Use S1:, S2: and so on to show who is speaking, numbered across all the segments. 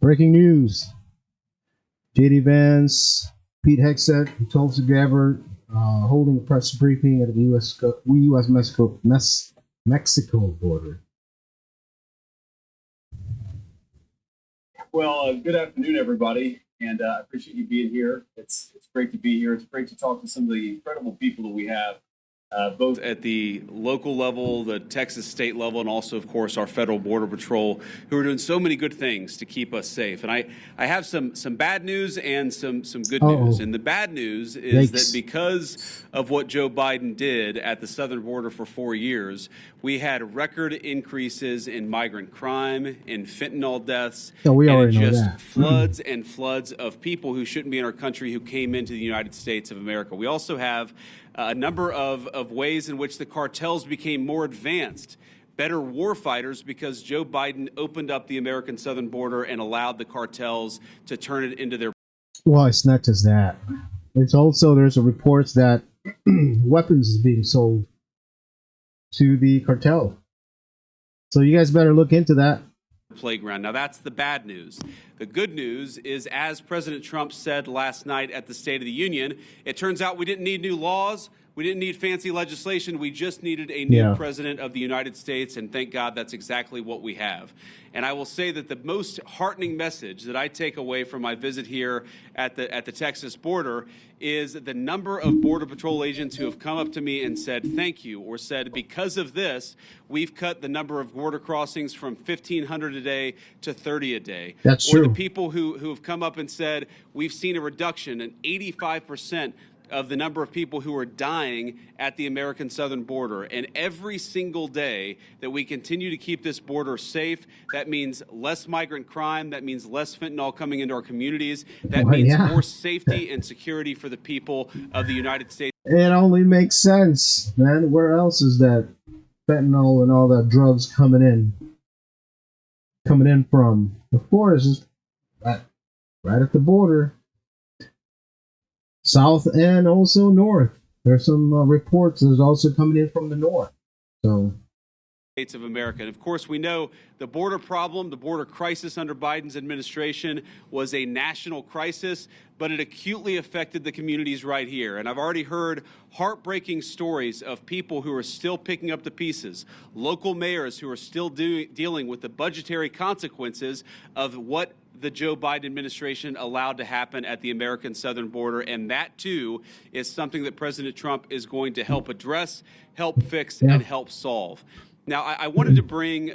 S1: Breaking news. JD Vance, Pete Hegseth, and Tulsi Gabbard holding a press briefing at the U.S.-Mexico border.
S2: Well, good afternoon, everybody, and I appreciate you being here. It's great to be here. It's great to talk to some of the incredible people that we have, both at the local level, the Texas state level, and also, of course, our federal border patrol, who are doing so many good things to keep us safe. And I have some bad news and some good news. And the bad news is that because of what Joe Biden did at the southern border for 4 years, we had record increases in migrant crime, in fentanyl deaths, and just floods and floods of people who shouldn't be in our country who came into the United States of America. We also have a number of ways in which the cartels became more advanced, better war fighters, because Joe Biden opened up the American southern border and allowed the cartels to turn it into their...
S1: Well, it's not just that. It's also, there's reports that weapons is being sold to the cartel. So you guys better look into that.
S2: Playground. Now, that's the bad news. The good news is, as President Trump said last night at the State of the Union, it turns out we didn't need new laws. We didn't need fancy legislation. We just needed a new president of the United States, and thank God that's exactly what we have. And I will say that the most heartening message that I take away from my visit here at the Texas border is the number of Border Patrol agents who have come up to me and said thank you, or said because of this, we've cut the number of border crossings from 1,500 a day to 30 a day.
S1: That's true.
S2: Or the people who have come up and said we've seen a reduction, an 85% of the number of people who are dying at the American southern border. And every single day that we continue to keep this border safe, that means less migrant crime, that means less fentanyl coming into our communities, that means more safety and security for the people of the United States.
S1: It only makes sense, man. Where else is that fentanyl and all that drugs coming in from? The forest is right at the border. South and also north. There's some reports there's also coming in from the north. So,
S2: States of America. And of course, we know the border problem, the border crisis under Biden's administration was a national crisis, but it acutely affected the communities right here. And I've already heard heartbreaking stories of people who are still picking up the pieces, local mayors who are still dealing with the budgetary consequences of what the Joe Biden administration allowed to happen at the American southern border. And that, too, is something that President Trump is going to help address, help fix, and help solve. Now, I wanted to bring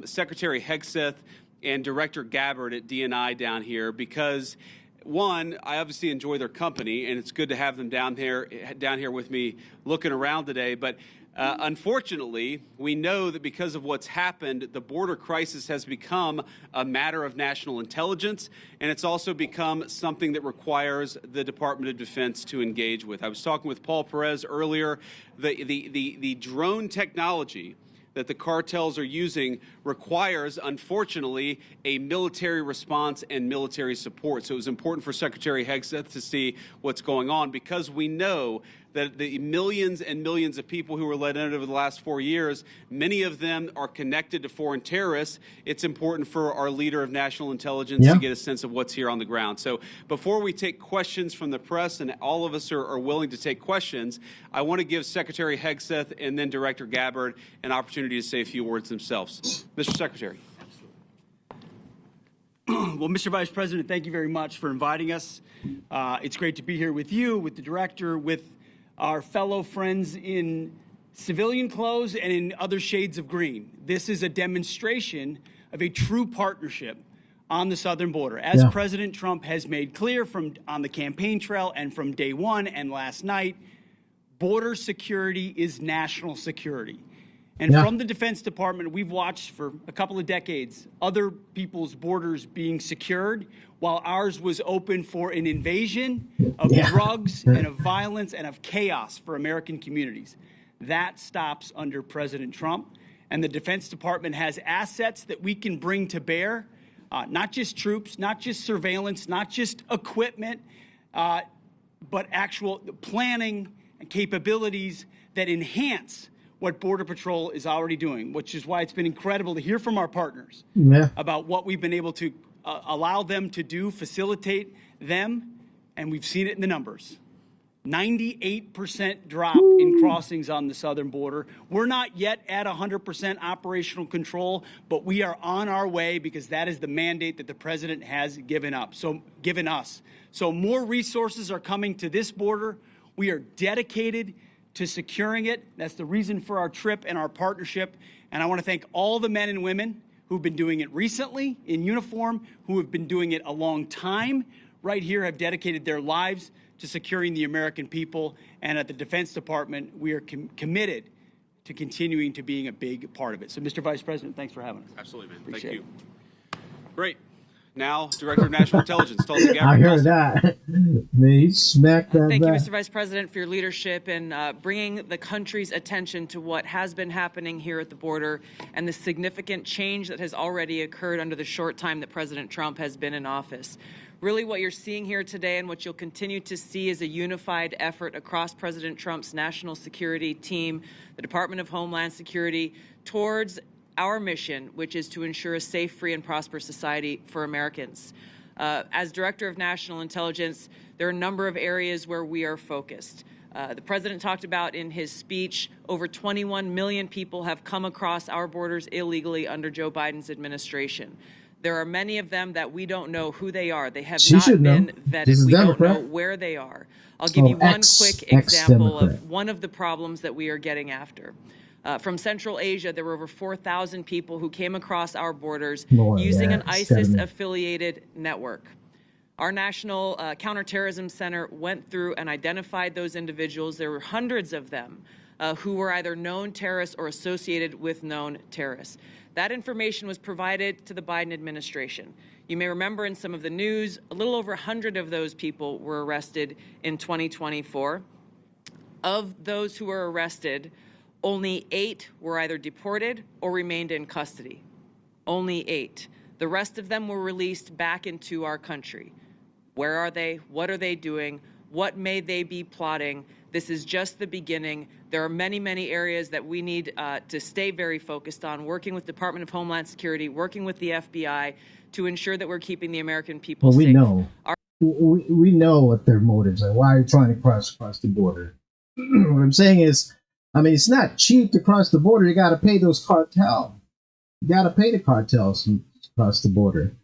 S2: Secretary Hegseth and Director Gabbard at DNI down here because, one, I obviously enjoy their company, and it's good to have them down here with me looking around today. But unfortunately, we know that because of what's happened, the border crisis has become a matter of national intelligence, and it's also become something that requires the Department of Defense to engage with. I was talking with Paul Perez earlier. The drone technology that the cartels are using requires, unfortunately, a military response and military support. So it was important for Secretary Hegseth to see what's going on, because we know that the millions and millions of people who were let in over the last 4 years, many of them are connected to foreign terrorists. It's important for our leader of national intelligence to get a sense of what's here on the ground. So before we take questions from the press, and all of us are willing to take questions, I want to give Secretary Hegseth and then Director Gabbard an opportunity to say a few words themselves. Mr. Secretary.
S3: Well, Mr. Vice President, thank you very much for inviting us. It's great to be here with you, with the director, with our fellow friends in civilian clothes and in other shades of green. This is a demonstration of a true partnership on the southern border. As President Trump has made clear on the campaign trail and from day one and last night, border security is national security. And from the Defense Department, we've watched for a couple of decades other people's borders being secured while ours was open for an invasion of drugs and of violence and of chaos for American communities. That stops under President Trump. And the Defense Department has assets that we can bring to bear, not just troops, not just surveillance, not just equipment, but actual planning and capabilities that enhance what Border Patrol is already doing, which is why it's been incredible to hear from our partners about what we've been able to allow them to do, facilitate them, and we've seen it in the numbers. 98% drop in crossings on the southern border. We're not yet at 100% operational control, but we are on our way because that is the mandate that the president has given us. So more resources are coming to this border. We are dedicated to securing it. That's the reason for our trip and our partnership. And I want to thank all the men and women who've been doing it recently in uniform, who have been doing it a long time right here, have dedicated their lives to securing the American people. And at the Defense Department, we are committed to continuing to being a big part of it. So, Mr. Vice President, thanks for having us.
S2: Absolutely, man.
S3: Appreciate
S2: Thank you. Great. Now, Director of National Intelligence, Tulsi Gabbard.
S1: I heard that. They smacked that
S4: Thank you,
S1: back.
S4: Mr. Vice President, for your leadership in bringing the country's attention to what has been happening here at the border and the significant change that has already occurred under the short time that President Trump has been in office. Really, what you're seeing here today and what you'll continue to see is a unified effort across President Trump's national security team, the Department of Homeland Security, towards our mission, which is to ensure a safe, free, and prosperous society for Americans. As Director of National Intelligence, there are a number of areas where we are focused. The President talked about in his speech, over 21 million people have come across our borders illegally under Joe Biden's administration. There are many of them that we don't know who they are. They have not been vetted. We don't know where they are. I'll give you one quick example of one of the problems that we are getting after. From Central Asia, there were over 4,000 people who came across our borders using an ISIS-affiliated network. Our National Counterterrorism Center went through and identified those individuals. There were hundreds of them who were either known terrorists or associated with known terrorists. That information was provided to the Biden administration. You may remember in some of the news, a little over 100 of those people were arrested in 2024. Of those who were arrested, only 8 were either deported or remained in custody. Only 8. The rest of them were released back into our country. Where are they? What are they doing? What may they be plotting? This is just the beginning. There are many, many areas that we need to stay very focused on, working with Department of Homeland Security, working with the FBI to ensure that we're keeping the American people safe.
S1: We know. We know what their motives are. Why are you trying to cross the border? What I'm saying is, I mean, it's not cheap to cross the border. You got to pay those cartels. You got to pay the cartels to cross the border.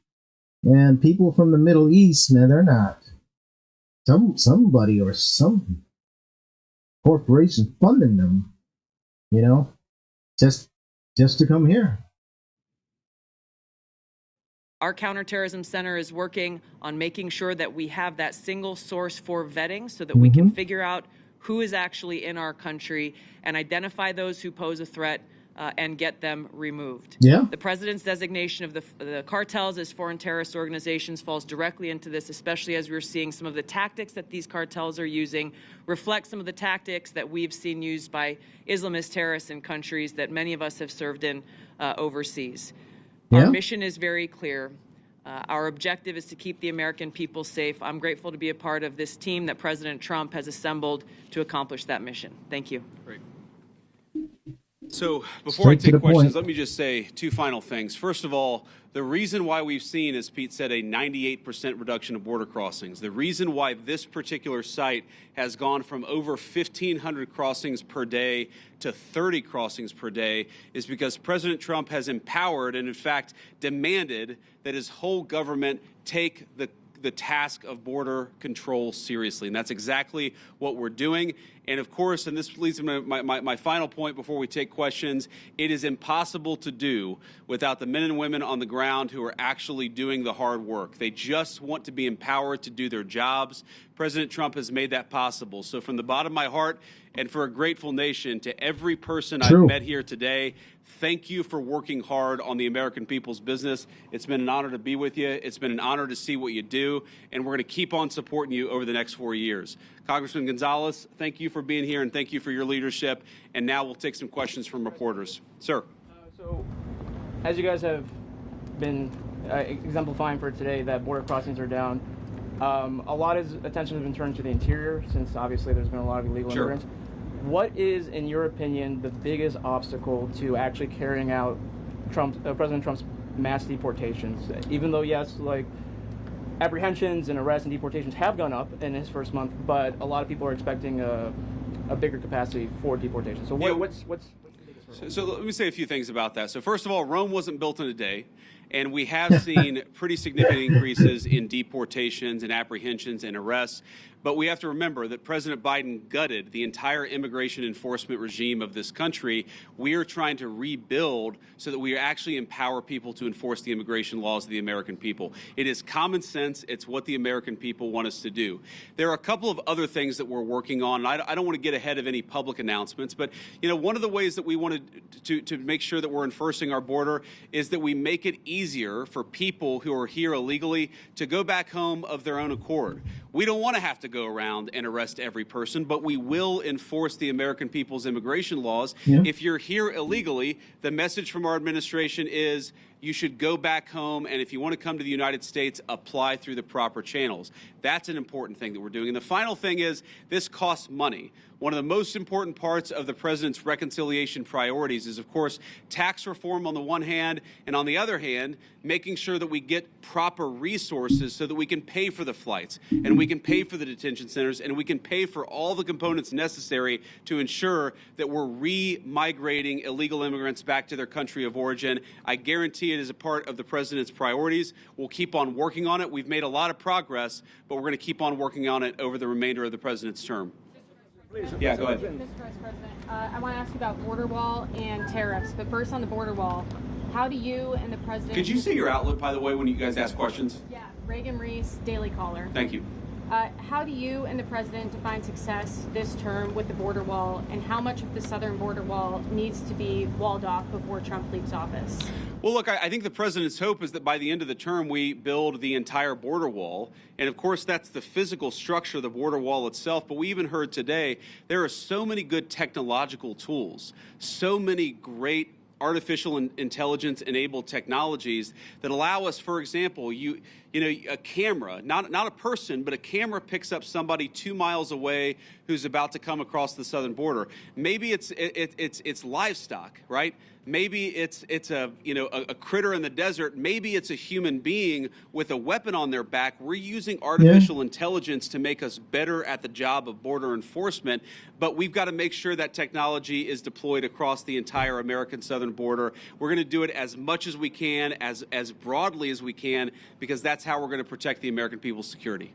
S1: And people from the Middle East, man, they're not. Somebody or some corporation funding them, you know, just to come here.
S4: Our Counterterrorism Center is working on making sure that we have that single source for vetting so that we can figure out who is actually in our country and identify those who pose a threat and get them removed.
S1: Yeah.
S4: The president's designation of the cartels as foreign terrorist organizations falls directly into this, especially as we're seeing some of the tactics that these cartels are using reflect some of the tactics that we've seen used by Islamist terrorists in countries that many of us have served in overseas. Yeah. Our mission is very clear. Our objective is to keep the American people safe. I'm grateful to be a part of this team that President Trump has assembled to accomplish that mission. Thank you.
S2: Great. So before I take questions, let me just say 2 final things. First of all, the reason why we've seen, as Pete said, a 98% reduction of border crossings, the reason why this particular site has gone from over 1,500 crossings per day to 30 crossings per day is because President Trump has empowered and, in fact, demanded that his whole government take the task of border control seriously. And that's exactly what we're doing. And of course, and this leads to my final point before we take questions, it is impossible to do without the men and women on the ground who are actually doing the hard work. They just want to be empowered to do their jobs. President Trump has made that possible. So from the bottom of my heart and for a grateful nation, to every person I've met here today, thank you for working hard on the American people's business. It's been an honor to be with you. It's been an honor to see what you do, and we're going to keep on supporting you over the next 4 years. Congressman Gonzalez, thank you for being here, and thank you for your leadership. And now we'll take some questions from reporters. Sir.
S5: So, as you guys have been exemplifying for today that border crossings are down, a lot of attention has been turned to the interior since obviously there's been a lot of illegal immigrants. What is, in your opinion, the biggest obstacle to actually carrying out President Trump's mass deportations. Even though, yes, like apprehensions and arrests and deportations have gone up in his first month, but a lot of people are expecting a bigger capacity for deportation. So what's the biggest hurdle?
S2: So let me say a few things about that. So first of all, Rome wasn't built in a day. And we have seen pretty significant increases in deportations and apprehensions and arrests. But we have to remember that President Biden gutted the entire immigration enforcement regime of this country. We are trying to rebuild so that we actually empower people to enforce the immigration laws of the American people. It is common sense. It's what the American people want us to do. There are a couple of other things that we're working on. And I don't want to get ahead of any public announcements, but one of the ways that we wanted to make sure that we're enforcing our border is that we make it easier for people who are here illegally to go back home of their own accord. We don't want to have to go around and arrest every person, but we will enforce the American people's immigration laws. Yeah. If you're here illegally, the message from our administration is you should go back home, and if you want to come to the United States, apply through the proper channels. That's an important thing that we're doing. And the final thing is this costs money. One of the most important parts of the president's reconciliation priorities is, of course, tax reform on the one hand, and on the other hand, making sure that we get proper resources so that we can pay for the flights, and we can pay for the detention centers, and we can pay for all the components necessary to ensure that we're re-migrating illegal immigrants back to their country of origin. I guarantee it is a part of the president's priorities. We'll keep on working on it. We've made a lot of progress, but we're going to keep on working on it over the remainder of the president's term. Yeah, go ahead.
S6: Mr. Vice President, I want to ask you about border wall and tariffs. But first on the border wall, how do you and the president...
S2: Could you say your outlet, by the way, when you guys ask questions?
S6: Yeah, Reagan Reese, Daily Caller.
S2: Thank you.
S6: How do you and the president define success this term with the border wall, and how much of the southern border wall needs to be walled off before Trump leaves office?
S2: Well, look, I think the president's hope is that by the end of the term, we build the entire border wall. And of course, that's the physical structure of the border wall itself. But we even heard today, there are so many good technological tools, so many great artificial intelligence enabled technologies that allow us, for example, a camera, not a person, but a camera picks up somebody 2 miles away who's about to come across the southern border. Maybe it's livestock, right? Maybe it's a critter in the desert. Maybe it's a human being with a weapon on their back. We're using artificial intelligence to make us better at the job of border enforcement. But we've got to make sure that technology is deployed across the entire American southern border. We're going to do it as much as we can, as broadly as we can, because that's how we're going to protect the American people's security.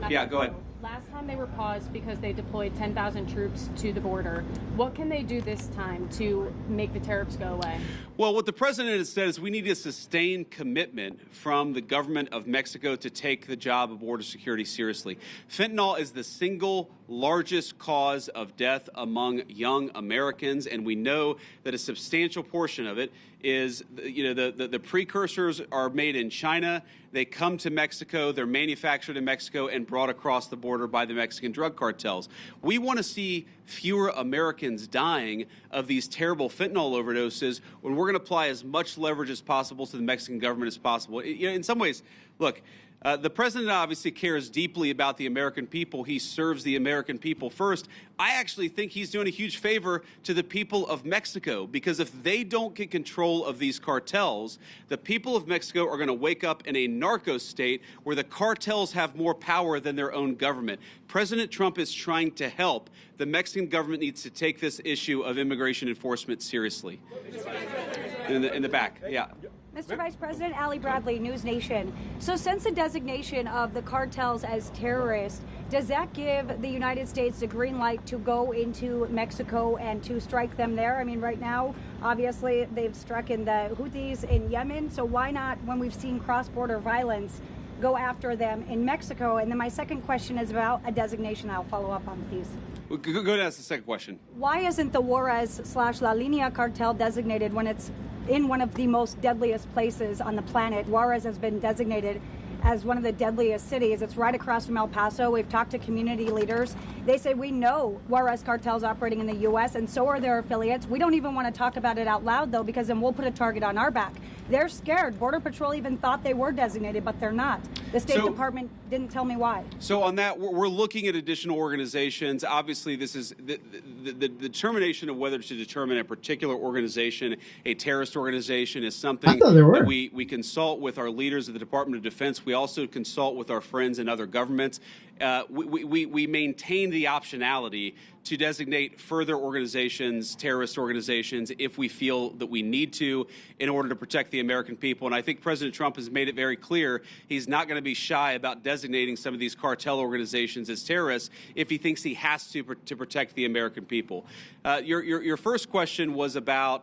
S2: Yeah, go ahead.
S6: Last time they were paused because they deployed 10,000 troops to the border. What can they do this time to make the tariffs go away?
S2: Well, what the president has said is we need a sustained commitment from the government of Mexico to take the job of border security seriously. Fentanyl is the single largest cause of death among young Americans, and we know that a substantial portion of it is, the precursors are made in China. They come to Mexico, they're manufactured in Mexico and brought across the border by the Mexican drug cartels. We want to see fewer Americans dying of these terrible fentanyl overdoses when we're going to apply as much leverage as possible to the Mexican government as possible. In some ways, look, the president obviously cares deeply about the American people. He serves the American people first. I actually think he's doing a huge favor to the people of Mexico, because if they don't get control of these cartels, the people of Mexico are going to wake up in a narco state where the cartels have more power than their own government. President Trump is trying to help. The Mexican government needs to take this issue of immigration enforcement seriously. In the back, yeah.
S7: Mr. Vice President, Ali Bradley, News Nation. So since the designation of the cartels as terrorists, does that give the United States the green light to go into Mexico and to strike them there? I mean, right now, obviously, they've struck in the Houthis in Yemen. So why not, when we've seen cross-border violence, go after them in Mexico? And then my second question is about a designation. I'll follow up on these.
S2: Go ahead and ask the second question.
S7: Why isn't the Juarez/La Línea cartel designated when it's in one of the most deadliest places on the planet? Juarez has been designated as one of the deadliest cities. It's right across from El Paso. We've talked to community leaders. They say we know Juarez cartel's operating in the U.S. and so are their affiliates. We don't even want to talk about it out loud, though, because then we'll put a target on our back. They're scared. Border Patrol even thought they were designated, but they're not. The State Department didn't tell me why.
S2: So on that, we're looking at additional organizations. Obviously, this is the determination of whether to determine a particular organization, a terrorist organization, is something that we consult with our leaders of the Department of Defense. We also consult with our friends in other governments. We maintain the optionality to designate further organizations, terrorist organizations, if we feel that we need to in order to protect the American people. And I think President Trump has made it very clear he's not going to be shy about designating some of these cartel organizations as terrorists if he thinks he has to protect the American people. Your first question was about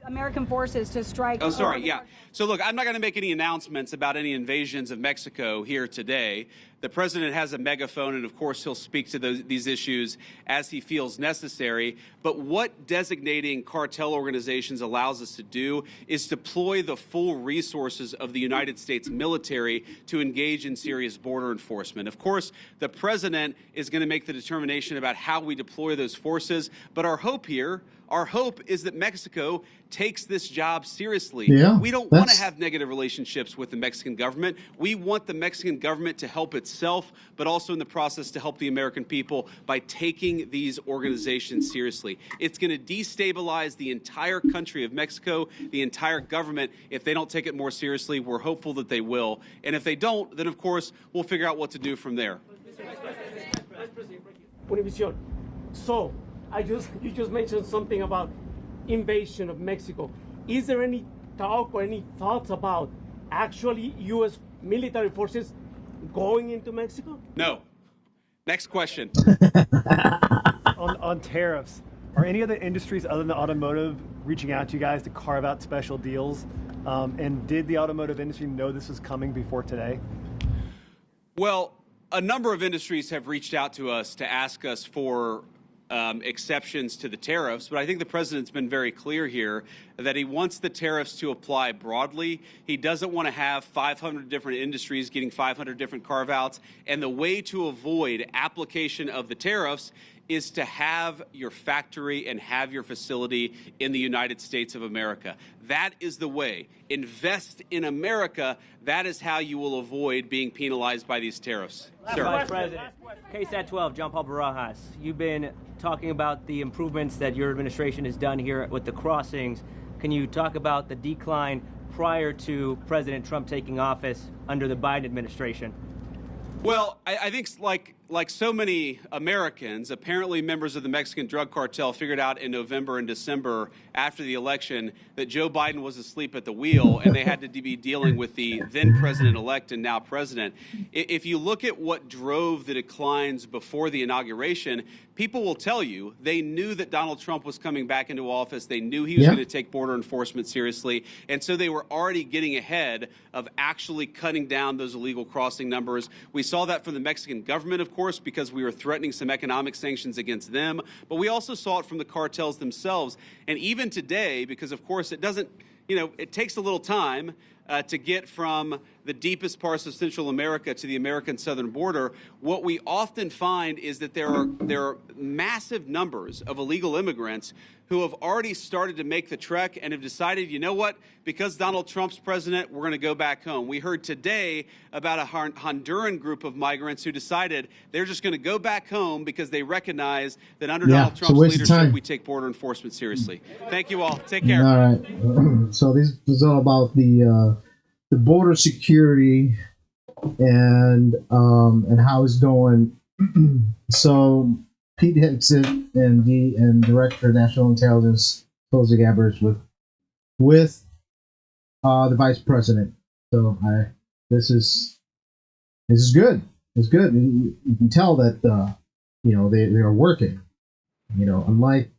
S7: American forces to strike.
S2: Oh, sorry. Yeah. So, look, I'm not going to make any announcements about any invasions of Mexico here today. The president has a megaphone, and of course, he'll speak to these issues as he feels necessary. But what designating cartel organizations allows us to do is deploy the full resources of the United States military to engage in serious border enforcement. Of course, the president is going to make the determination about how we deploy those forces. But our hope is that Mexico takes this job seriously.
S1: Yeah,
S2: we don't want to have negative relationships with the Mexican government. We want the Mexican government to help itself, but also in the process to help the American people by taking these organizations seriously. It's going to destabilize the entire country of Mexico, the entire government, if they don't take it more seriously. We're hopeful that they will. And if they don't, then of course, we'll figure out what to do from there.
S8: Univision. So, you just mentioned something about invasion of Mexico. Is there any talk or any thoughts about actually U.S. military forces going into Mexico?
S2: No. Next question.
S9: on tariffs, are any other industries other than the automotive reaching out to you guys to carve out special deals? And did the automotive industry know this was coming before today?
S2: Well, a number of industries have reached out to us to ask us for exceptions to the tariffs, but I think the president's been very clear here that he wants the tariffs to apply broadly. He doesn't want to have 500 different industries getting 500 different carve-outs, and the way to avoid application of the tariffs is to have your factory and have your facility in the United States of America. That is the way. Invest in America. That is how you will avoid being penalized by these tariffs. Sir.
S10: Vice President, KSAT 12, John Paul Barajas. You've been talking about the improvements that your administration has done here with the crossings. Can you talk about the decline prior to President Trump taking office under the Biden administration?
S2: Well, I think like so many Americans, apparently members of the Mexican drug cartel figured out in November and December after the election that Joe Biden was asleep at the wheel and they had to be dealing with the then president-elect and now president. If you look at what drove the declines before the inauguration, people will tell you they knew that Donald Trump was coming back into office. They knew he was going to take border enforcement seriously. And so they were already getting ahead of actually cutting down those illegal crossing numbers. We saw that from the Mexican government, of course, because we were threatening some economic sanctions against them. But we also saw it from the cartels themselves. And even today, because, of course, it doesn't, it takes a little time to get from the deepest parts of Central America to the American southern border, what we often find is that there are massive numbers of illegal immigrants who have already started to make the trek and have decided, you know what, because Donald Trump's president, we're going to go back home. We heard today about a Honduran group of migrants who decided they're just going to go back home because they recognize that under Donald Trump's leadership, we take border enforcement seriously. Thank you all. Take care.
S1: All right. So this is all about the border security and how it's going. So Pete Hegseth and Director of National Intelligence Tulsi Gabbard with the Vice President. So this is good. It's good. You can tell that they are working. Unlike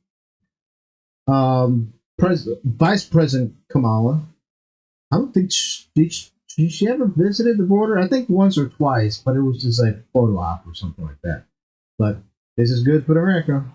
S1: Vice President Kamala, I don't think she ever visited the border. I think once or twice, but it was just like a photo op or something like that. But this is good for America.